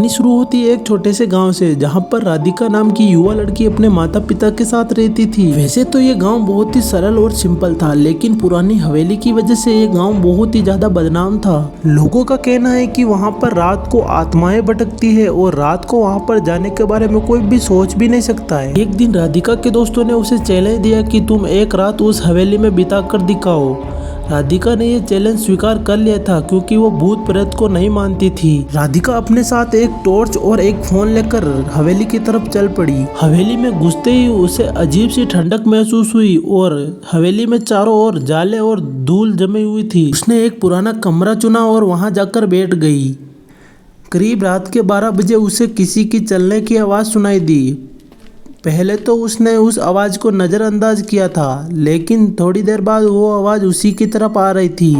कहानी शुरू होती है एक छोटे से गांव से, जहां पर राधिका नाम की युवा लड़की अपने माता पिता के साथ रहती थी। वैसे तो ये गांव बहुत ही सरल और सिंपल था, लेकिन पुरानी हवेली की वजह से ये गांव बहुत ही ज्यादा बदनाम था। लोगों का कहना है कि वहां पर रात को आत्माएं भटकती है और रात को वहां पर जाने के बारे में कोई भी सोच भी नहीं सकता है। एक दिन राधिका के दोस्तों ने उसे चैलेंज दिया कि तुम एक रात उस हवेली में बिता कर दिखाओ। राधिका ने यह चैलेंज स्वीकार कर लिया था, क्योंकि वो भूत प्रेत को नहीं मानती थी। राधिका अपने साथ एक टॉर्च और एक फोन लेकर हवेली की तरफ चल पड़ी। हवेली में घुसते ही उसे अजीब सी ठंडक महसूस हुई और हवेली में चारों ओर जाले और धूल जमी हुई थी। उसने एक पुराना कमरा चुना और वहां जाकर बैठ गई। करीब रात के 12 बजे उसे किसी की चलने की आवाज़ सुनाई दी। पहले तो उसने उस आवाज़ को नज़रअंदाज किया था, लेकिन थोड़ी देर बाद वो आवाज़ उसी की तरफ आ रही थी।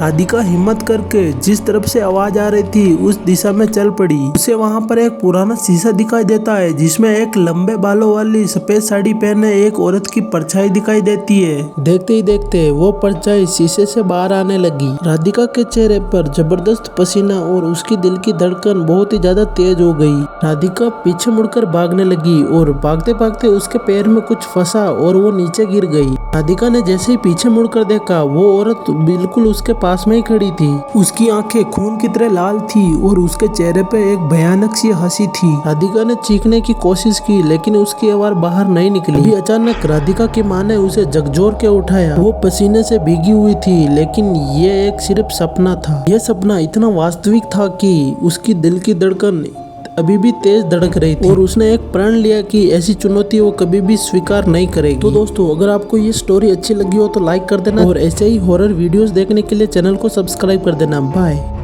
राधिका हिम्मत करके जिस तरफ से आवाज़ आ रही थी उस दिशा में चल पड़ी। उसे वहां पर एक पुराना शीशा दिखाई देता है, जिसमें एक लंबे बालों वाली सफेद साड़ी पहने एक औरत की परछाई दिखाई देती है। देखते ही देखते वो परछाई शीशे से बाहर आने लगी। राधिका के चेहरे पर जबरदस्त पसीना और उसकी दिल की धड़कन बहुत ही ज्यादा तेज हो गई। राधिका पीछे मुड़कर भागने लगी और भागते भागते उसके पैर में कुछ फंसा और वो नीचे गिर गई। राधिका ने जैसे ही पीछे मुड़कर देखा, वो औरत बिल्कुल उसके पास में ही खड़ी थी। उसकी आंखें खून की तरह लाल थी और उसके चेहरे पे एक भयानक सी हंसी थी। राधिका ने चीखने की कोशिश की, लेकिन उसकी आवाज बाहर नहीं निकली। अभी अचानक राधिका की माँ ने उसे झकझोर के उठाया। वो पसीने से भीगी हुई थी, लेकिन ये एक सिर्फ सपना था। यह सपना इतना वास्तविक था कि उसकी दिल की धड़कन अभी भी तेज धड़क रही थी और उसने एक प्रण लिया कि ऐसी चुनौती वो कभी भी स्वीकार नहीं करेगी। तो दोस्तों, अगर आपको ये स्टोरी अच्छी लगी हो तो लाइक कर देना और ऐसे ही हॉरर वीडियोस देखने के लिए चैनल को सब्सक्राइब कर देना। बाय।